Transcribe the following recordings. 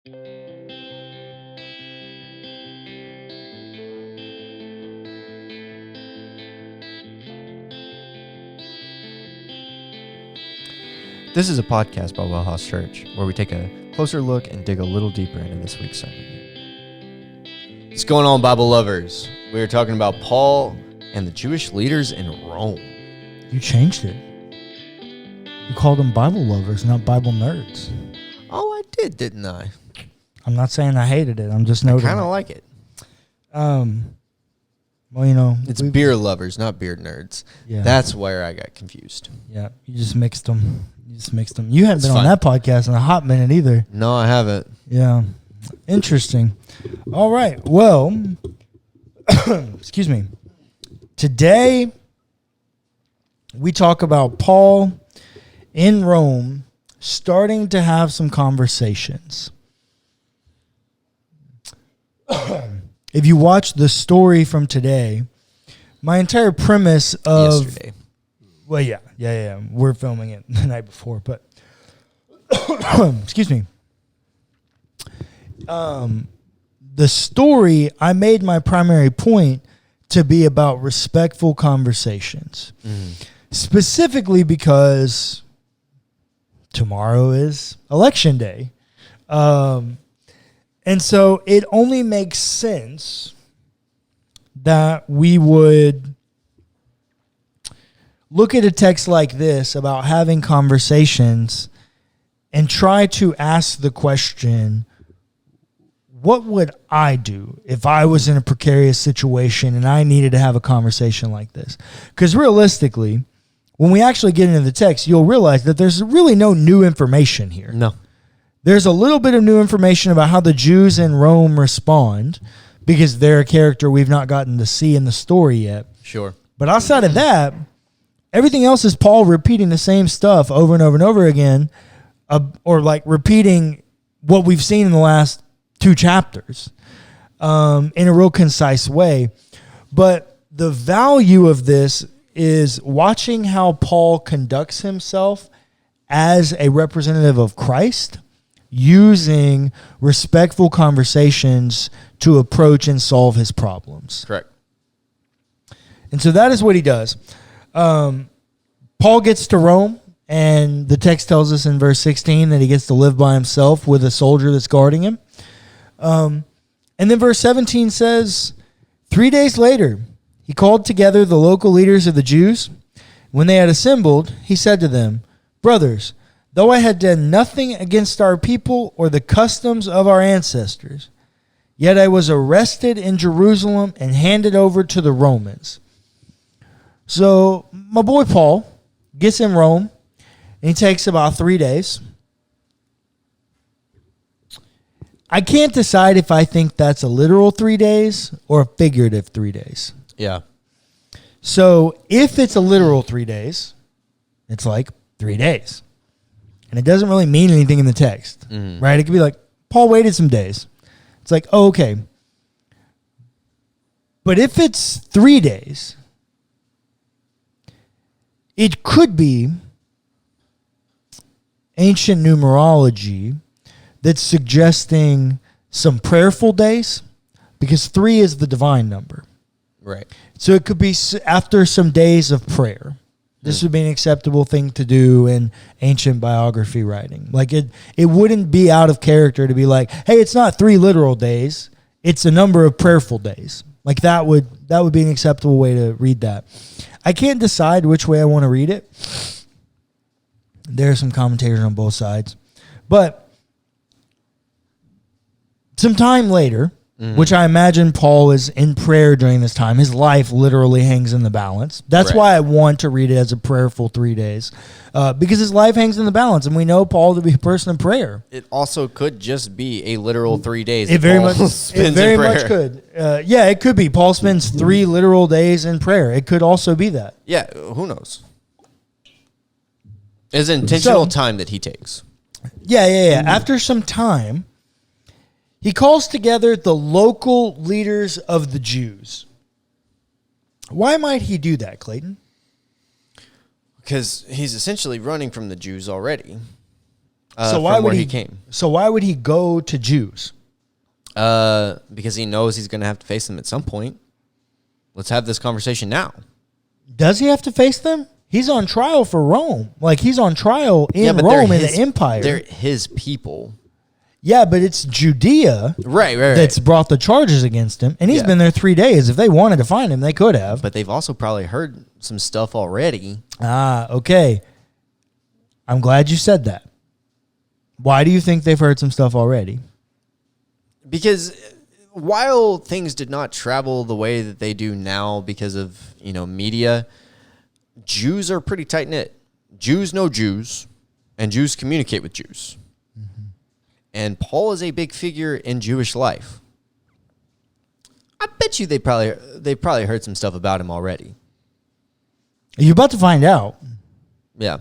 This is a podcast by WellHouse Church, where we take a closer look and dig a little deeper into this week's sermon. What's going on, Bible lovers? We are talking about Paul and the Jewish leaders in Rome. You changed it. You called them Bible lovers, not Bible nerds. Oh, I did, didn't I? I'm not saying I hated it. I'm just noting. I kind of like it. Well, you know, It's beer lovers, not beer nerds. Yeah. That's where I got confused. Yeah, you just mixed them. You hadn't been on that podcast in a hot minute either. No, I haven't. Yeah. Interesting. All right. Well, excuse me. Today, we talk about Paul in Rome starting to have some conversations. If you watch the story from today, my entire premise of... Yesterday. Well, yeah. We're filming it the night before, but... excuse me. The story, I made my primary point to be about respectful conversations. Specifically because tomorrow is election day. And so it only makes sense that we would look at a text like this about having conversations and try to ask the question, what would I do if I was in a precarious situation and I needed to have a conversation like this? Because realistically, when we actually get into the text, you'll realize that there's really no new information here. No. There's a little bit of new information about how the Jews in Rome respond because they're a character we've not gotten to see in the story yet. Sure. But outside of that, everything else is Paul repeating the same stuff over and over and over again, or like repeating what we've seen in the last 2 chapters in a real concise way. But the value of this is watching how Paul conducts himself as a representative of Christ, using respectful conversations to approach and solve his problems. Correct. And so that is what he does. Paul gets to Rome, and the text tells us in verse 16 that he gets to live by himself with a soldier that's guarding him. And then verse 17 says, 3 days later, he called together the local leaders of the Jews. When they had assembled, he said to them, "Brothers, though I had done nothing against our people or the customs of our ancestors, yet I was arrested in Jerusalem and handed over to the Romans." So my boy Paul gets in Rome, and he takes about 3 days. I can't decide if I think that's a literal 3 days or a figurative 3 days. Yeah. So if it's a literal 3 days, it's like 3 days. And it doesn't really mean anything in the text, right? It could be like, Paul waited some days. It's like, oh, okay. But if it's 3 days, it could be ancient numerology that's suggesting some prayerful days, because 3 is the divine number. Right. So it could be after some days of prayer. This would be an acceptable thing to do in ancient biography writing. Like it wouldn't be out of character to be like, hey, it's not 3 literal days. It's a number of prayerful days. Like that would be an acceptable way to read that. I can't decide which way I want to read it. There are some commentators on both sides. But some time later, which I imagine Paul is in prayer during this time. His life literally hangs in the balance. That's why I want to read it as a prayerful 3 days, because his life hangs in the balance, and we know Paul to be a person of prayer. It also could just be a literal 3 days. It very much could. Yeah, it could be. Paul spends 3 literal days in prayer. It could also be that. Yeah, who knows? It's intentional time that he takes. Yeah. After some time, he calls together the local leaders of the Jews. Why might he do that, Clayton? Because he's essentially running from the Jews already. So why from would where he he came. So why would he go to Jews? Because he knows he's going to have to face them at some point. Let's have this conversation now. Does he have to face them? He's on trial for Rome. Like, he's on trial in Rome, in the empire. They're his people. Yeah, but it's Judea Right. that's brought the charges against him. And he's been there 3 days. If they wanted to find him, they could have. But they've also probably heard some stuff already. Okay. I'm glad you said that. Why do you think they've heard some stuff already? Because while things did not travel the way that they do now because of, media, Jews are pretty tight-knit. Jews know Jews, and Jews communicate with Jews. Mm-hmm. And Paul is a big figure in Jewish life. I bet you they probably heard some stuff about him already. You're about to find out. Yeah.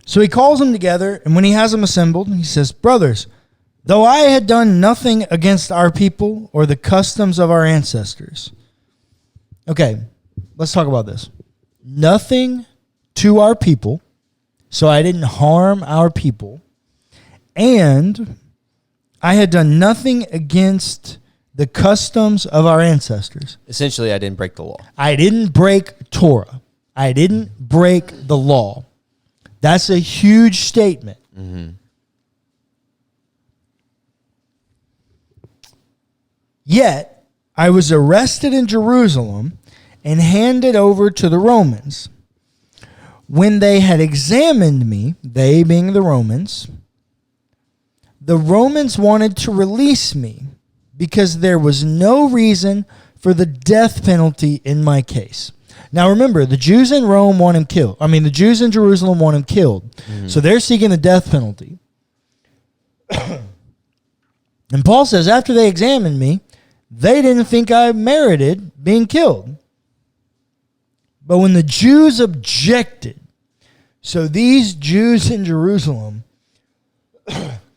So he calls them together, and when he has them assembled, he says, "Brothers, though I had done nothing against our people or the customs of our ancestors." Okay, let's talk about this. Nothing to our people, so I didn't harm our people, and I had done nothing against the customs of our ancestors. Essentially, I didn't break the law. I didn't break Torah. I didn't break the law. That's a huge statement. Mm-hmm. Yet, I was arrested in Jerusalem and handed over to the Romans. When they had examined me, they being the Romans wanted to release me because there was no reason for the death penalty in my case. Now remember, the Jews in Rome want him killed. The Jews in Jerusalem want him killed. Mm-hmm. So they're seeking the death penalty. And Paul says, after they examined me, they didn't think I merited being killed. But when the Jews objected, so these Jews in Jerusalem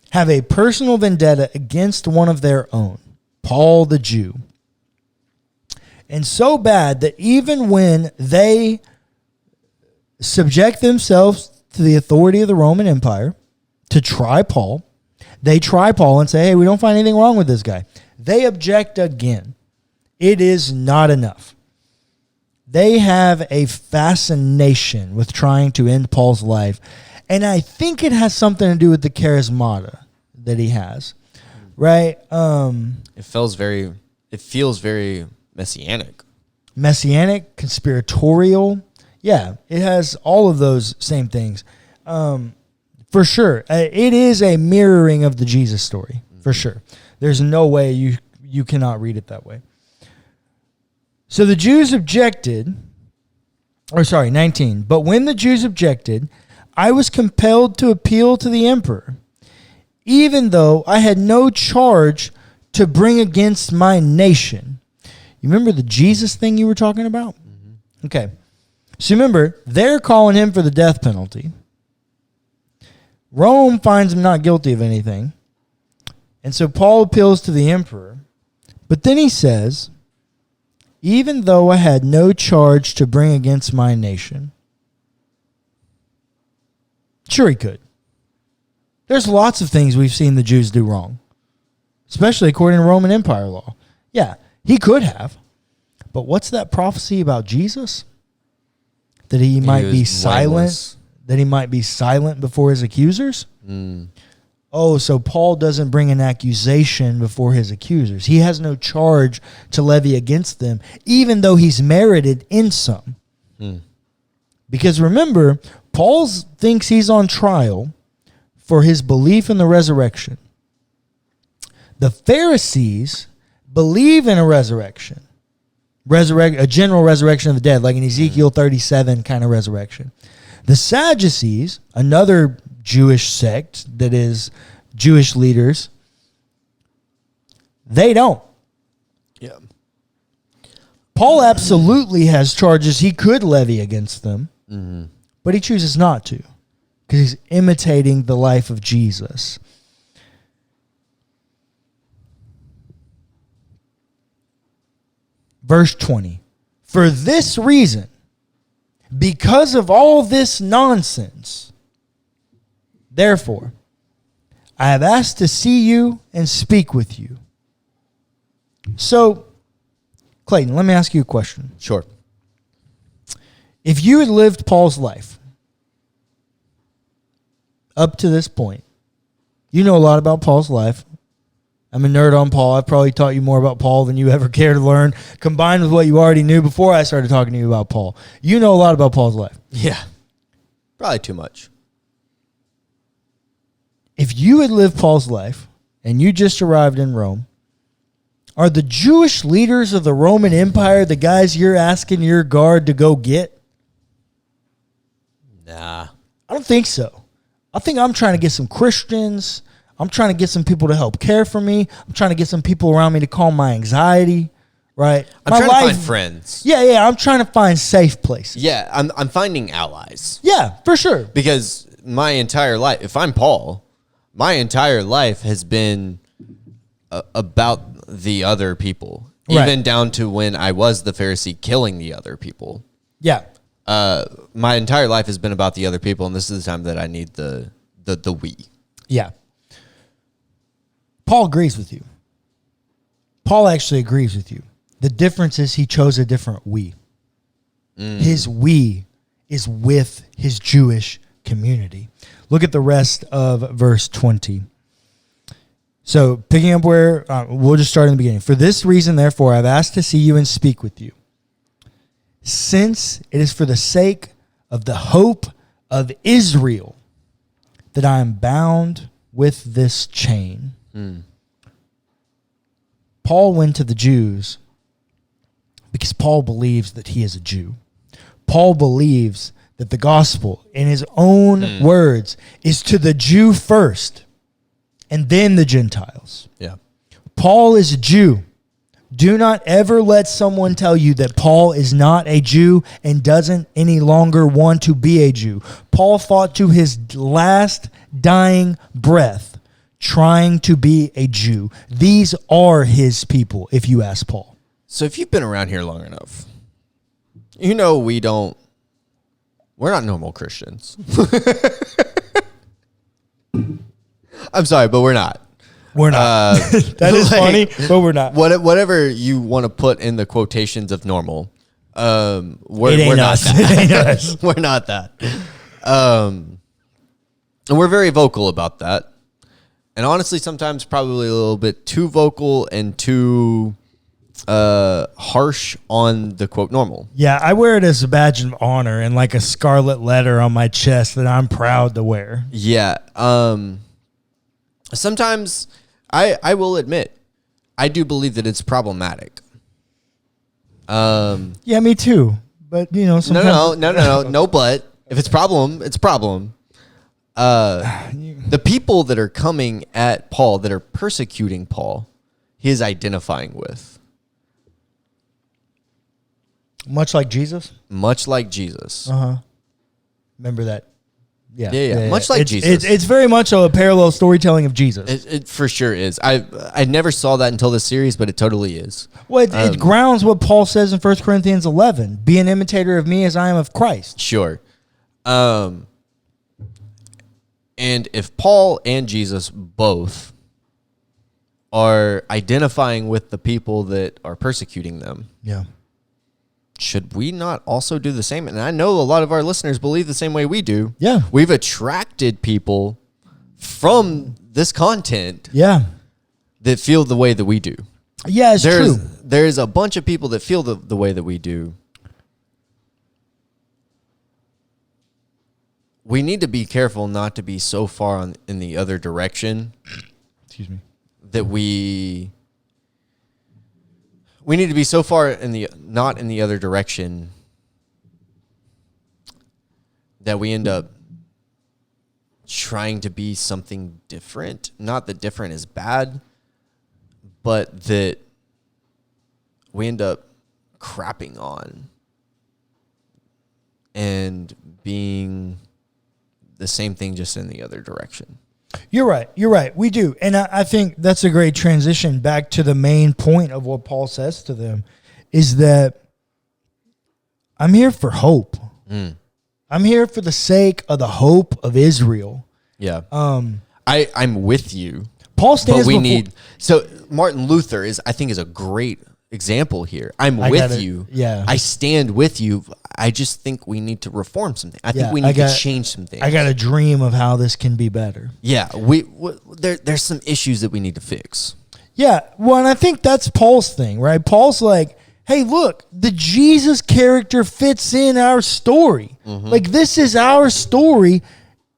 have a personal vendetta against one of their own, Paul the Jew. And so bad that even when they subject themselves to the authority of the Roman Empire to try Paul, they try Paul and say, hey, we don't find anything wrong with this guy. They object again. It is not enough. They have a fascination with trying to end Paul's life. And I think it has something to do with the charismata that he has, right? It feels very messianic, conspiratorial. Yeah, it has all of those same things. For sure. It is a mirroring of the Jesus story, for sure. There's no way you cannot read it that way. So the Jews objected, 19. But when the Jews objected, I was compelled to appeal to the emperor, even though I had no charge to bring against my nation. You remember the Jesus thing you were talking about? Mm-hmm. Okay. So remember, they're calling him for the death penalty. Rome finds him not guilty of anything. And so Paul appeals to the emperor. But then he says, even though I had no charge to bring against my nation. Sure he could. There's lots of things we've seen the Jews do wrong, especially according to Roman Empire law. Yeah, he could have. But what's that prophecy about Jesus? That he might be silent. Blameless. That he might be silent before his accusers? Oh, so Paul doesn't bring an accusation before his accusers. He has no charge to levy against them, even though he's merited in some. Because remember, Paul thinks he's on trial for his belief in the resurrection. The Pharisees believe in a resurrection. A general resurrection of the dead, like in Ezekiel 37 kind of resurrection. The Sadducees, another Jewish sect that is Jewish leaders, they don't. Yeah. Paul absolutely has charges he could levy against them, but he chooses not to because he's imitating the life of Jesus. Verse 20. For this reason, because of all this nonsense, therefore, I have asked to see you and speak with you. So, Clayton, let me ask you a question. Sure. If you had lived Paul's life up to this point, you know a lot about Paul's life. I'm a nerd on Paul. I've probably taught you more about Paul than you ever care to learn, combined with what you already knew before I started talking to you about Paul. You know a lot about Paul's life. Yeah. Probably too much. If you had lived Paul's life and you just arrived in Rome, are the Jewish leaders of the Roman Empire the guys you're asking your guard to go get? Nah. I don't think so. I think I'm trying to get some Christians. I'm trying to get some people to help care for me. I'm trying to get some people around me to calm my anxiety, right? I'm trying to find friends. Yeah. I'm trying to find safe places. Yeah, I'm finding allies. Yeah, for sure. Because my entire life, if I'm Paul, my entire life has been about the other people. Right. Even down to when I was the Pharisee killing the other people. Yeah. My entire life has been about the other people, and this is the time that I need the we. Yeah. Paul agrees with you. Paul actually agrees with you. The difference is he chose a different we. His we is with his Jewish community. Look at the rest of verse 20. So picking up where, we'll just start in the beginning. For this reason, therefore, I've asked to see you and speak with you, since it is for the sake of the hope of Israel that I am bound with this chain. Paul went to the Jews because Paul believes that he is a Jew. Paul believes that the gospel, in his own words, is to the Jew first and then the Gentiles. Yeah. Paul is a Jew. Do not ever let someone tell you that Paul is not a Jew and doesn't any longer want to be a Jew. Paul fought to his last dying breath trying to be a Jew. These are his people, if you ask Paul. So if you've been around here long enough, you know we're not normal Christians. I'm sorry, but we're not. We're not. That is funny, but we're not. Whatever you want to put in the quotations of normal, we're not us. that. It ain't us. We're not that. And we're very vocal about that. And honestly, sometimes probably a little bit too vocal and too harsh on the quote normal. Yeah, I wear it as a badge of honor and like a scarlet letter on my chest that I'm proud to wear. Yeah. Sometimes I will admit, I do believe that it's problematic. Yeah, me too. But you know, sometimes No. But if it's problem, it's problem. The people that are coming at Paul, that are persecuting Paul, he is identifying with. Much like Jesus? Much like Jesus. Uh-huh. Remember that? Yeah. Much like Jesus. It's very much a parallel storytelling of Jesus. It for sure is. I never saw that until this series, but it totally is. Well, it grounds what Paul says in 1 Corinthians 11. Be an imitator of me as I am of Christ. Sure. And if Paul and Jesus both are identifying with the people that are persecuting them, yeah, should we not also do the same? And I know a lot of our listeners believe the same way we do. Yeah. We've attracted people from this content yeah, that feel the way that we do. Yeah, it's true. There's a bunch of people that feel the way that we do. We need to be careful not to be so far in the other direction. Excuse me. That we need to be so far not in the other direction that we end up trying to be something different. Not that different is bad, but that we end up crapping on and being the same thing, just in the other direction. You're right. We do. And I think that's a great transition back to the main point of what Paul says to them, is that I'm here for hope. I'm here for the sake of the hope of Israel. Yeah. I'm with you. Paul stands But before... so Martin Luther is a great example here. I'm with you. Yeah. I stand with you. I just think we need to reform something. I think we need to change some things. I got a dream of how this can be better. Yeah. There's some issues that we need to fix. Yeah. Well, and I think that's Paul's thing, right? Paul's like, hey, look, the Jesus character fits in our story. Like, this is our story,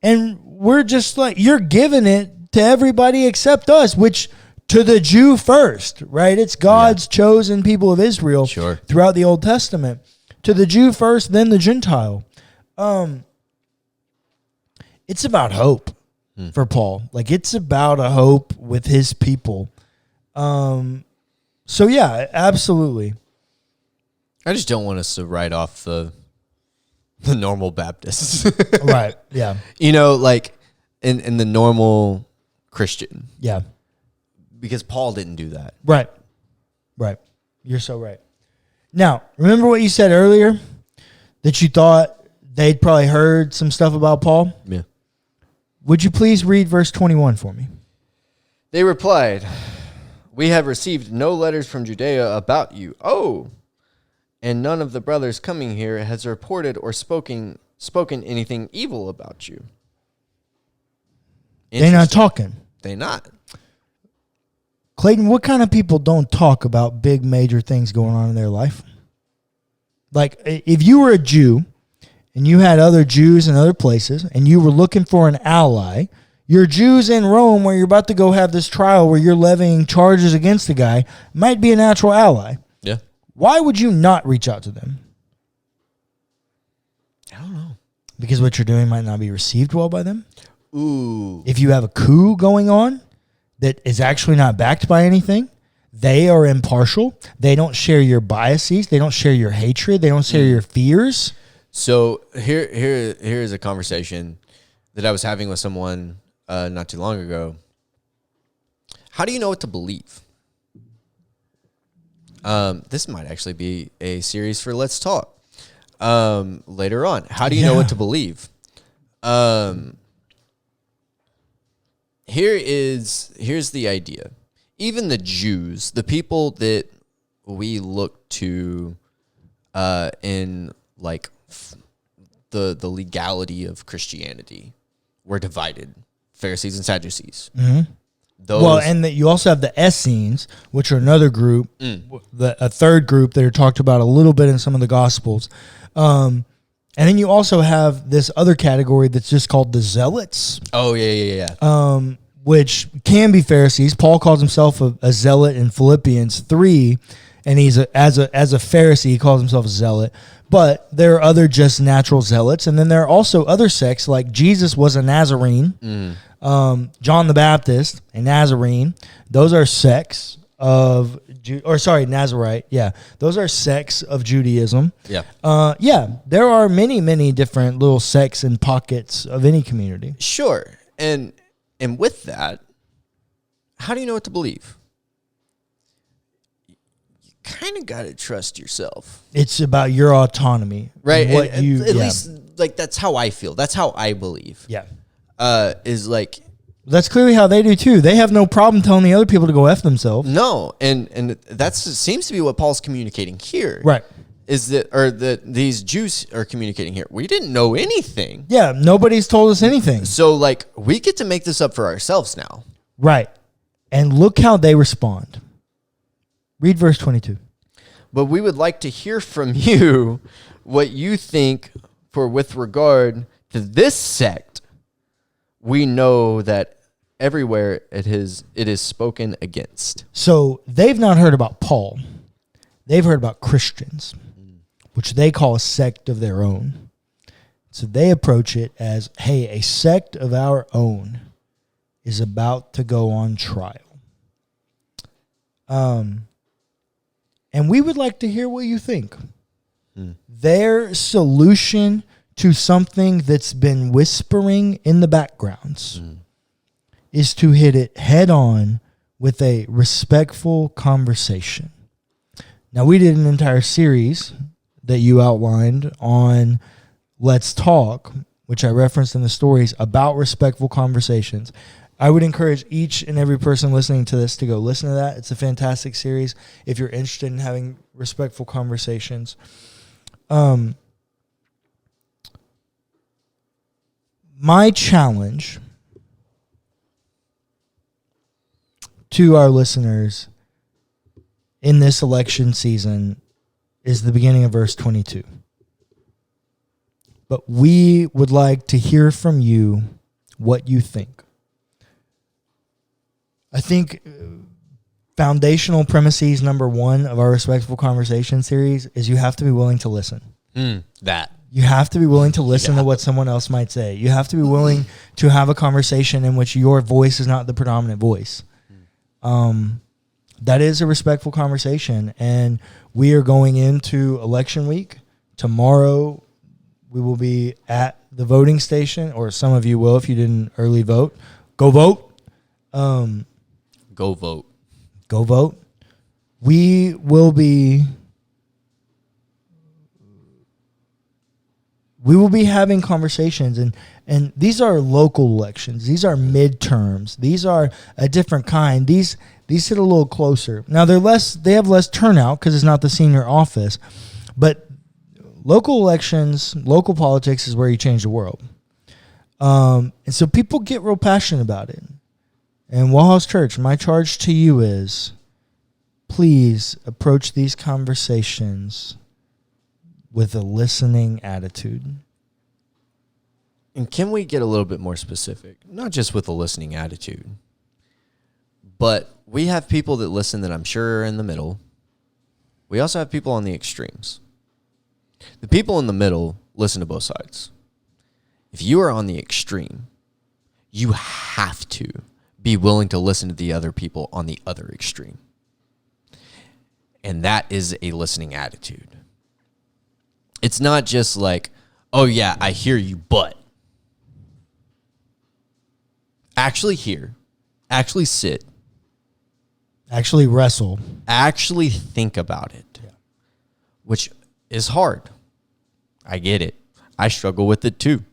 and we're just like, you're giving it to everybody except us, which to the Jew first, right? It's God's chosen people of Israel throughout the Old Testament. To the Jew first, then the Gentile. It's about hope for Paul. Like, it's about a hope with his people. So yeah, absolutely. I just don't want us to write off the normal Baptists. Right, yeah. Like in the normal Christian. Yeah. Because Paul didn't do that. Right. You're so right. Now, remember what you said earlier? That you thought they'd probably heard some stuff about Paul? Yeah. Would you please read verse 21 for me? They replied, "We have received no letters from Judea about you. Oh, and none of the brothers coming here has reported or spoken anything evil about you." They're not talking. They not. Clayton, what kind of people don't talk about big major things going on in their life? Like, if you were a Jew and you had other Jews in other places and you were looking for an ally, your Jews in Rome where you're about to go have this trial where you're levying charges against the guy might be a natural ally. Yeah. Why would you not reach out to them? I don't know. Because what you're doing might not be received well by them? Ooh. If you have a coup going on that is actually not backed by anything, they are impartial. They don't share your biases. They don't share your hatred. They don't share your fears. So here's a conversation that I was having with someone not too long ago. How do you know what to believe? This might actually be a series for Let's Talk later on. How do you know what to believe? Here's the idea. Even the Jews, the people that we look to in like the legality of Christianity, were divided. Pharisees and Sadducees. Mm-hmm. Well, and that you also have the Essenes, which are another group, a third group that are talked about a little bit in some of the Gospels. And then you also have this other category that's just called the Zealots. Oh, yeah. Which can be Pharisees. Paul calls himself a zealot in Philippians 3, and he's as a Pharisee, he calls himself a zealot. But there are other just natural zealots, and then there are also other sects, like Jesus was a Nazarene. John the Baptist, a Nazarene. Those are sects of Nazarite. Yeah, those are sects of Judaism. Yeah. There are many, many different little sects and pockets of any community. Sure. And with that, how do you know what to believe? You kind of got to trust yourself. It's about your autonomy. Right. At least, like, that's how I feel. That's how I believe. Yeah. Is like... That's clearly how they do, too. They have no problem telling the other people to go F themselves. No. And that seems to be what Paul's communicating here. Right. Is that these Jews are communicating here. We didn't know anything. Yeah, nobody's told us anything. So, like, we get to make this up for ourselves now. Right. And look how they respond. Read verse 22. But we would like to hear from you what you think, for with regard to this sect, we know that everywhere it is spoken against. So they've not heard about Paul. They've heard about Christians, which they call a sect of their own. So they approach it as, hey, a sect of our own is about to go on trial. And we would like to hear what you think. Their solution to something that's been whispering in the backgrounds is to hit it head on with a respectful conversation. Now, we did an entire series that you outlined on Let's Talk, which I referenced in the stories, about respectful conversations. I would encourage each and every person listening to this to go listen to that. It's a fantastic series if you're interested in having respectful conversations. My challenge to our listeners in this election season is the beginning of verse 22. But we would like to hear from you what you think. I think foundational premises number one of our Respectful Conversation series is you have to be willing to listen. That. You have to be willing to listen to what someone else might say. You have to be willing to have a conversation in which your voice is not the predominant voice. That is a respectful conversation. And we are going into election week. Tomorrow, we will be at the voting station, or some of you will if you didn't early vote. Go vote. Go vote. Go vote. We will be having conversations, and these are local elections. These are midterms. These are a different kind. These hit a little closer. Now they have less turnout because it's not the senior office, but local elections, local politics is where you change the world. And so people get real passionate about it. And WellHouse Church, my charge to you is, please approach these conversations with a listening attitude. And can we get a little bit more specific? Not just with a listening attitude, but we have people that listen that I'm sure are in the middle. We also have people on the extremes. The people in the middle listen to both sides. If you are on the extreme, you have to be willing to listen to the other people on the other extreme. And that is a listening attitude. It's not just like, oh yeah, I hear you, but. Actually hear. Actually sit. Actually wrestle. Actually think about it. Yeah. Which is hard. I get it. I struggle with it too.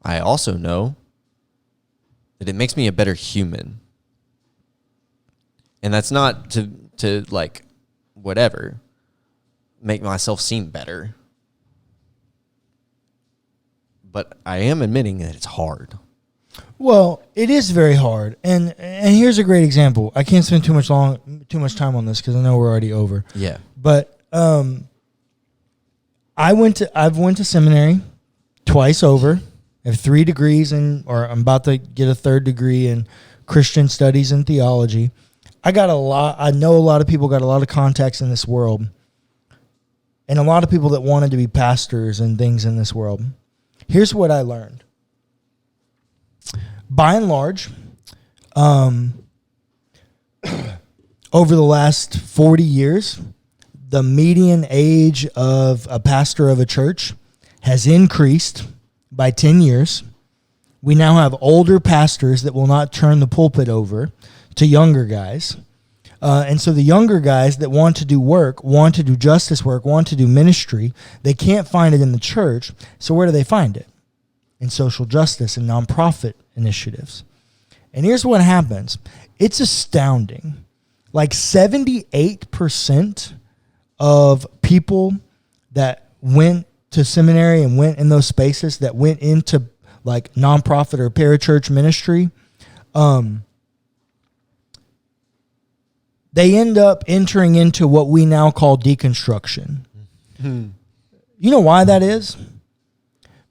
I also know that it makes me a better human. And that's not to like whatever, make myself seem better. But I am admitting that it's hard. Well, it is very hard. And here's a great example. I can't spend too much time on this because I know we're already over. Yeah. But I've went to seminary twice over. I have 3 degrees I'm about to get a 3rd degree in Christian studies and theology. I know a lot of people got a lot of contacts in this world, and a lot of people that wanted to be pastors and things in this world. Here's what I learned. By and large, over the last 40 years, the median age of a pastor of a church has increased by 10 years. We now have older pastors that will not turn the pulpit over to younger guys. And so the younger guys that want to do work, want to do justice work, want to do ministry, they can't find it in the church. So where do they find it? In social justice and nonprofit initiatives. And here's what happens. It's astounding. Like 78% of people that went to seminary and went in those spaces, that went into like nonprofit or parachurch ministry, they end up entering into what we now call deconstruction. You know why that is?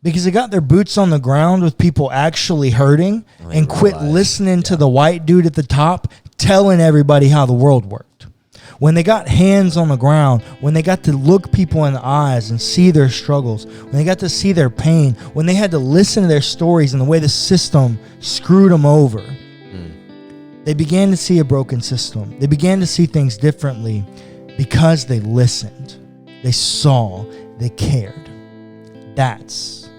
Because they got their boots on the ground with people actually hurting and quit listening to the white dude at the top telling everybody how the world worked. When they got hands on the ground, when they got to look people in the eyes and see their struggles, when they got to see their pain, when they had to listen to their stories and the way the system screwed them over, they began to see a broken system. They began to see things differently because they listened. They saw, they cared. That's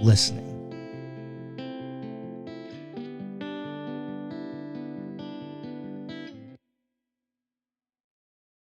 listening.